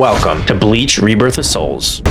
Welcome to Bleach Rebirth of Souls.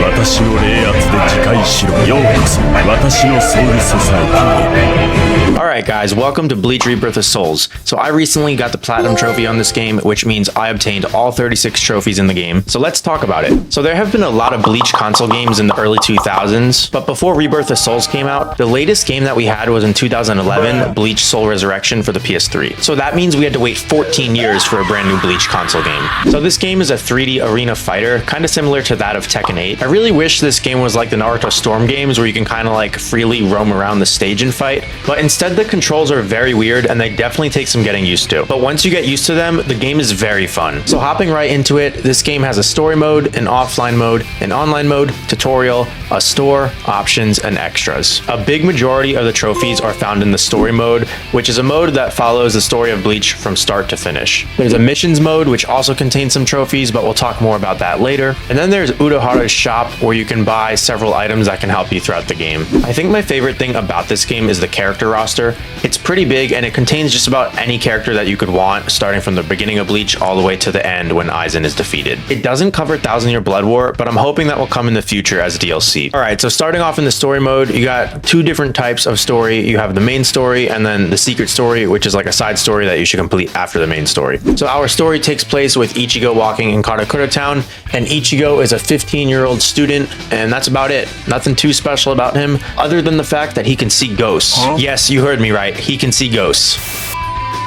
私の霊圧で自戒しろ。ようこそ私のソウルソサイティへ。 Alright guys, welcome to Bleach Rebirth of Souls. So I recently got the platinum trophy on this game, which means I obtained all 36 trophies in the game. So let's talk about it. So there have been a lot of Bleach console games in the early 2000s, but before Rebirth of Souls came out, the latest game that we had was in 2011, Bleach Soul Resurrection for the PS3. So that means we had to wait 14 years for a brand new Bleach console game. So this game is a 3D arena fighter, kind of similar to that of Tekken 8. I really wish this game was like the Naruto Storm games where you can kind of like freely roam around the stage and fight, but instead the controls are very weird and they definitely take some getting used to. But once you get used to them, the game is very fun. So hopping right into it, this game has a story mode, an offline mode, an online mode, tutorial, a store, options, and extras. A big majority of the trophies are found in the story mode, which is a mode that follows the story of Bleach from start to finish. There's a missions mode, which also contains some trophies, but we'll talk more about that later. And then there's Urahara's shop, where you can buy several items that can help you throughout the game. I think my favorite thing about this game is the character roster. It's pretty big and it contains just about any character that you could want, starting from the beginning of Bleach all the way to the end when Aizen is defeated. It doesn't cover Thousand Year Blood War, but I'm hoping that will come in the future as DLC. Alright, so starting off in the story mode, you got two different types of story. You have the main story and then the secret story, which is like a side story that you should complete after the main story. So our story takes place with Ichigo walking in Karakura Town, and Ichigo is a 15-year-old student, and that's about it. Nothing too special about him, other than the fact that he can see ghosts. Yes, you heard me right, he can see ghosts.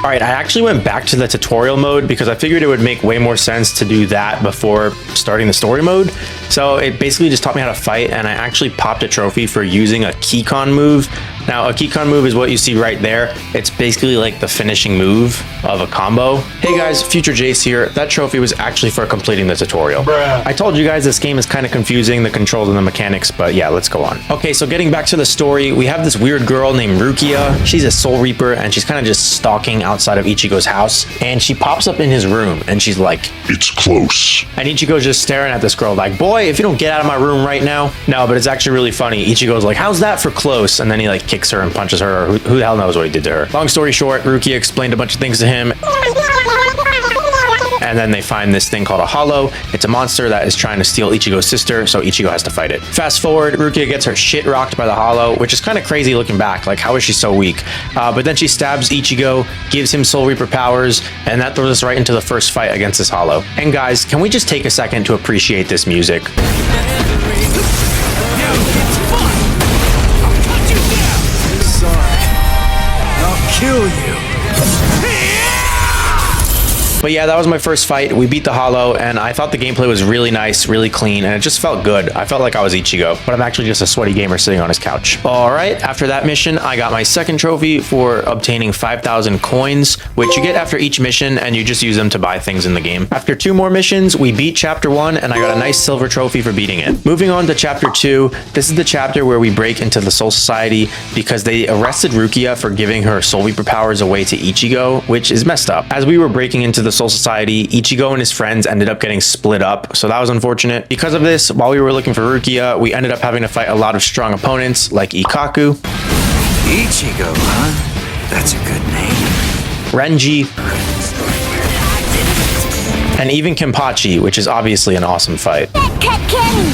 Alright, I actually went back to the tutorial mode because I figured it would make way more sense to do that before starting the story mode. So it basically just taught me how to fight, and I actually popped a trophy for using a Keycon move. Now, a Keycon move is what you see right there. It's basically like the finishing move of a combo. Hey guys, Future Jace here. That trophy was actually for completing the tutorial. I told you guys this game is kind of confusing, the controls and the mechanics, but yeah, let's go on. Okay, so getting back to the story, we have this weird girl named Rukia. She's a Soul Reaper, and she's kind of just stalking outside of Ichigo's house, and she pops up in his room, and she's like, "It's close." And Ichigo's just staring at this girl like, "Boy, if you don't get out of my room right now." No, but it's actually really funny. Ichigo's like, "How's that for close?" And then he like kicks her and punches her, or who the hell knows what he did to her. Long story short, Rukia explained a bunch of things to him. And then they find this thing called a hollow. It's a monster that is trying to steal Ichigo's sister, so Ichigo has to fight it. Fast forward, Rukia gets her shit rocked by the hollow, which is kind of crazy looking back. Like, how is she so weak? But then she stabs Ichigo, gives him Soul Reaper powers, and that throws us right into the first fight against this hollow. And guys, can we just take a second to appreciate this music? Kill you. But yeah, that was my first fight. We beat the hollow, and I thought the gameplay was really nice, really clean, and it just felt good. I felt like I was Ichigo, but I'm actually just a sweaty gamer sitting on his couch. All right, after that mission, I got my second trophy for obtaining 5,000 coins, which you get after each mission, and you just use them to buy things in the game. After two more missions, we beat Chapter 1, and I got a nice silver trophy for beating it. Moving on to Chapter 2, this is the chapter where we break into the Soul Society because they arrested Rukia for giving her Soul Reaper powers away to Ichigo, which is messed up. As we were breaking into the Soul Society, Ichigo and his friends ended up getting split up, so that was unfortunate. Because of this, while we were looking for Rukia, we ended up having to fight a lot of strong opponents like Ikkaku, Ichigo, huh? That's a good name. Renji, and even Kenpachi, which is obviously an awesome fight. That cut Kenny!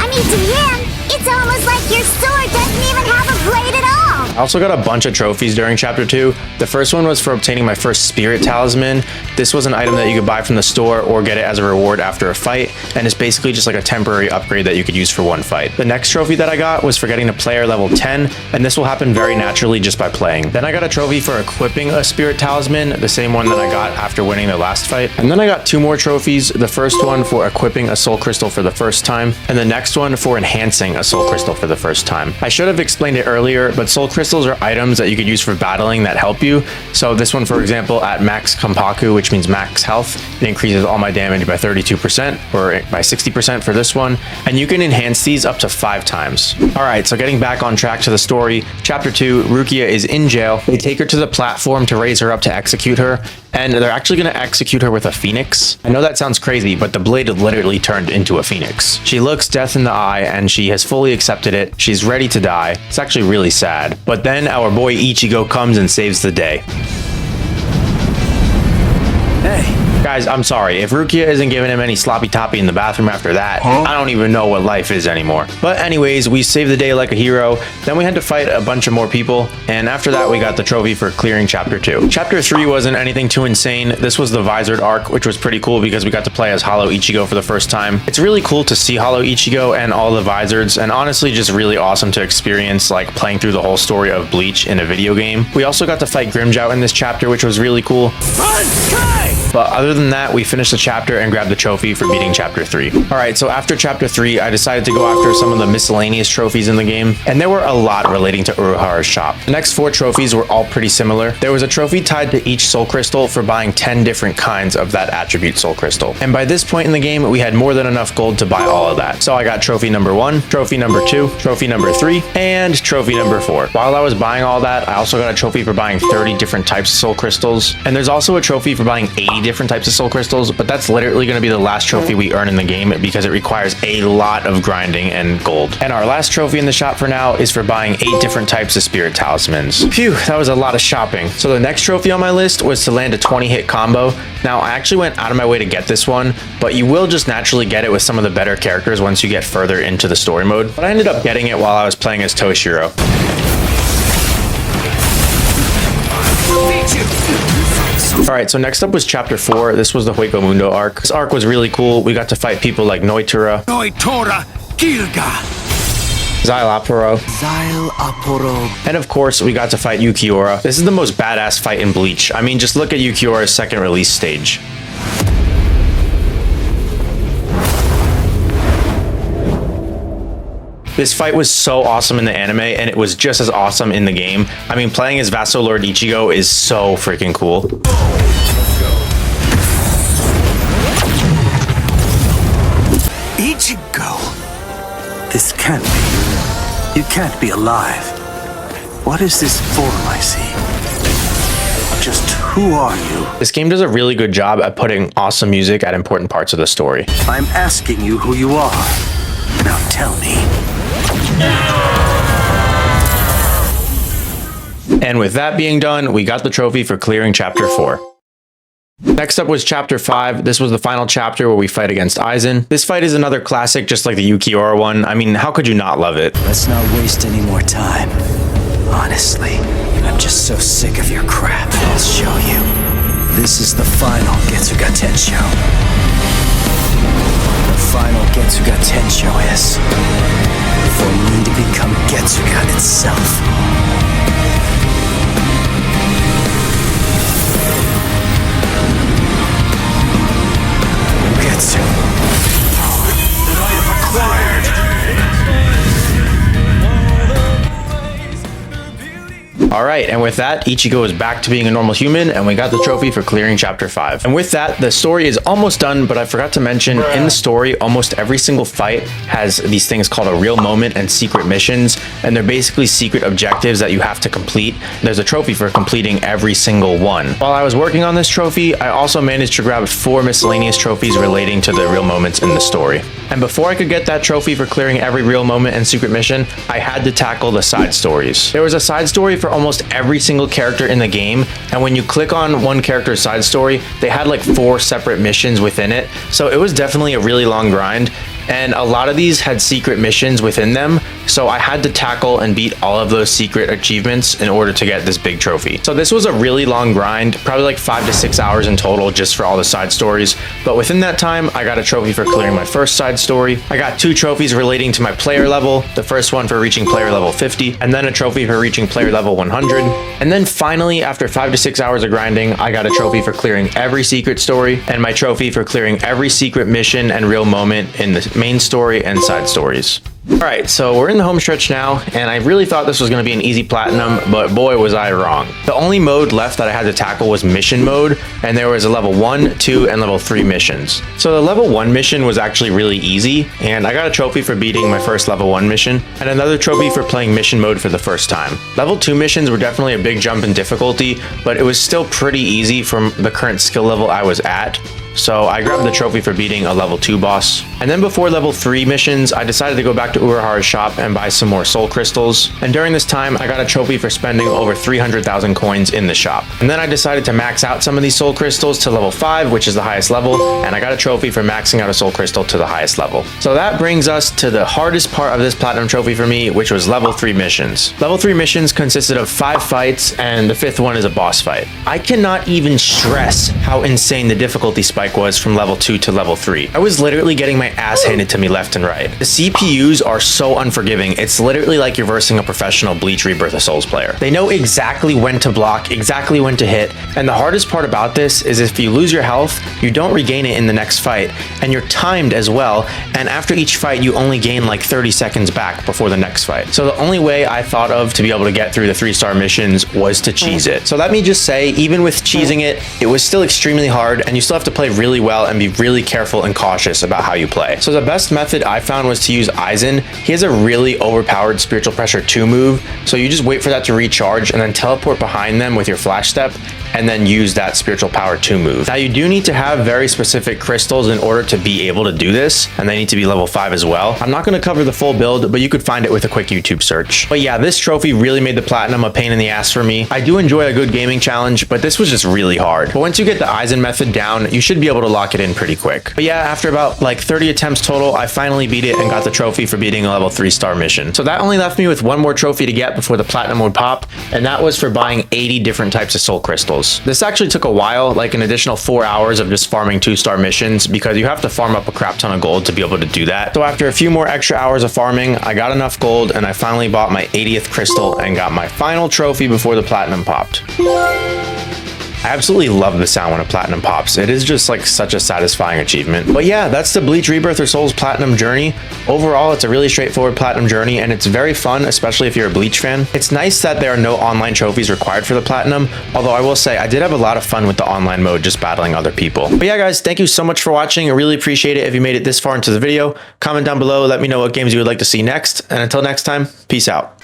I mean, to him, it's almost like your sword doesn't even have a blade at all! I also got a bunch of trophies during Chapter 2. The first one was for obtaining my first Spirit Talisman. This was an item that you could buy from the store or get it as a reward after a fight, and it's basically just like a temporary upgrade that you could use for one fight. The next trophy that I got was for getting to player level 10, and this will happen very naturally just by playing. Then I got a trophy for equipping a Spirit Talisman, the same one that I got after winning the last fight. And then I got two more trophies, the first one for equipping a Soul Crystal for the first time, and the next one for enhancing a Soul Crystal for the first time. I should have explained it earlier, but Soul Crystals are items that you could use for battling that help you. So this one, for example, at max Kampaku, which means max health, it increases all my damage by 32%, or by 60% for this one, and you can enhance these up to 5 times. Alright, so getting back on track to the story, Chapter 2, Rukia is in jail. They take her to the platform to raise her up to execute her, and they're actually going to execute her with a phoenix. I know that sounds crazy, but the blade literally turned into a phoenix. She looks death in the eye, and she has fully accepted it. She's ready to die. It's actually really sad. But then our boy Ichigo comes and saves the day. Hey, Guys, I'm sorry. If Rukia isn't giving him any sloppy toppy in the bathroom after that, I don't even know what life is anymore. But anyways, we saved the day like a hero. Then we had to fight a bunch of more people. And after that, we got the trophy for clearing chapter 2. Chapter 3 wasn't anything too insane. This was the Visored arc, which was pretty cool because we got to play as Hollow Ichigo for the first time. It's really cool to see Hollow Ichigo and all the Visoreds, and honestly just really awesome to experience like playing through the whole story of Bleach in a video game. We also got to fight Grimmjow in this chapter, which was really cool. run, Kai! But other than that, we finished the chapter and grabbed the trophy for beating chapter 3. Alright, so after chapter 3, I decided to go after some of the miscellaneous trophies in the game, and there were a lot relating to Uruhara's shop. The next 4 trophies were all pretty similar. There was a trophy tied to each soul crystal for buying 10 different kinds of that attribute soul crystal. And by this point in the game, we had more than enough gold to buy all of that. So I got trophy number 1, trophy number 2, trophy number 3, and trophy number 4. While I was buying all that, I also got a trophy for buying 30 different types of soul crystals. And there's also a trophy for buying 80 different types of soul crystals, but that's literally going to be the last trophy we earn in the game because it requires a lot of grinding and gold. And our last trophy in the shop for now is for buying 8 different types of spirit talismans. Phew, that was a lot of shopping. So the next trophy on my list was to land a 20-hit combo. Now, I actually went out of my way to get this one, but you will just naturally get it with some of the better characters once you get further into the story mode. But I ended up getting it while I was playing as Toshiro. Alright, so next up was chapter 4. This was the Hueco Mundo arc. This arc was really cool. We got to fight people like Noitura, Noitora, Gilga, Xylaporo, Xylaporo. and of course, we got to fight Yukiora. This is the most badass fight in Bleach. I mean, just look at Yukiora's second release stage. This fight was so awesome in the anime, and it was just as awesome in the game. I mean, playing as Vassal Lord Ichigo is so freaking cool. Ichigo. This can't be. You can't be alive. What is this form I see? Just who are you? This game does a really good job at putting awesome music at important parts of the story. I'm asking you who you are. Now tell me. And with that being done, we got the trophy for clearing chapter 4. Next up was chapter 5. This was the final chapter where we fight against Aizen. This fight is another classic, just like the Yukiora one. I mean, how could you not love it? Let's not waste any more time. Honestly, I'm just so sick of your crap. I'll show you. This is the final Getsuga Tensho. The final Getsuga Tensho is for me to become Getsuga itself. Getsu. That I have acquired. Alright, and with that, Ichigo is back to being a normal human, and we got the trophy for clearing chapter 5. And with that, the story is almost done, but I forgot to mention, in the story, almost every single fight has these things called a real moment and secret missions, and they're basically secret objectives that you have to complete. There's a trophy for completing every single one. While I was working on this trophy, I also managed to grab 4 miscellaneous trophies relating to the real moments in the story. And before I could get that trophy for clearing every real moment and secret mission, I had to tackle the side stories. There was a side story for almost every single character in the game, and when you click on one character's side story, they had like 4 separate missions within it, so it was definitely a really long grind. And a lot of these had secret missions within them, so I had to tackle and beat all of those secret achievements in order to get this big trophy. So this was a really long grind, probably like 5 to 6 hours in total just for all the side stories, but within that time I got a trophy for clearing my first side story. I got 2 trophies relating to my player level, the first one for reaching player level 50, and then a trophy for reaching player level 100. And then finally, after 5 to 6 hours of grinding, I got a trophy for clearing every secret story, and my trophy for clearing every secret mission and real moment in the main story and side stories. Alright, so we're in the home stretch now, and I really thought this was going to be an easy platinum, but boy was I wrong. The only mode left that I had to tackle was mission mode, and there was a level 1, 2, and level 3 missions. So the level 1 mission was actually really easy, and I got a trophy for beating my first level 1 mission, and another trophy for playing mission mode for the first time. Level 2 missions were definitely a big jump in difficulty, but it was still pretty easy from the current skill level I was at. So I grabbed the trophy for beating a level 2 boss. And then before level 3 missions, I decided to go back back to Urahara's shop and buy some more soul crystals. And during this time, I got a trophy for spending over 300,000 coins in the shop. And then I decided to max out some of these soul crystals to level 5, which is the highest level, and I got a trophy for maxing out a soul crystal to the highest level. So that brings us to the hardest part of this platinum trophy for me, which was level 3 missions. Level 3 missions consisted of 5 fights, and the 5th one is a boss fight. I cannot even stress how insane the difficulty spike was from level 2 to level 3. I was literally getting my ass handed to me left and right. The CPUs are so unforgiving, it's literally like you're versing a professional Bleach Rebirth of Souls player. They know exactly when to block, exactly when to hit, and the hardest part about this is if you lose your health, you don't regain it in the next fight, and you're timed as well, and after each fight you only gain like 30 seconds back before the next fight. So the only way I thought of to be able to get through the 3-star missions was to cheese it. So let me just say, even with cheesing it, it was still extremely hard, and you still have to play really well and be really careful and cautious about how you play. So the best method I found was to use Aizen. He has a really overpowered spiritual pressure 2 move, so you just wait for that to recharge and then teleport behind them with your flash step and then use that spiritual power 2 move. Now you do need to have very specific crystals in order to be able to do this, and they need to be level 5 as well. I'm not going to cover the full build, but you could find it with a quick YouTube search. But yeah, this trophy really made the platinum a pain in the ass for me. I do enjoy a good gaming challenge, but this was just really hard. But once you get the Aizen method down, you should be able to lock it in pretty quick. But yeah, after about like 30 attempts total, I finally beat it and got the trophy for beating a level 3-star mission. So that only left me with one more trophy to get before the platinum would pop, and that was for buying 80 different types of soul crystals. This actually took a while, like an additional 4 hours of just farming 2-star missions, because you have to farm up a crap ton of gold to be able to do that. So after a few more extra hours of farming, I got enough gold and I finally bought my 80th crystal and got my final trophy before the platinum popped. I absolutely love the sound when a platinum pops. It is just like such a satisfying achievement. But yeah, that's the Bleach Rebirth of Souls platinum journey. Overall, it's a really straightforward platinum journey, and it's very fun, especially if you're a Bleach fan. It's nice that there are no online trophies required for the platinum, although I will say I did have a lot of fun with the online mode just battling other people. But yeah, guys, thank you so much for watching. I really appreciate it if you made it this far into the video. Comment down below, let me know what games you would like to see next, and until next time, peace out.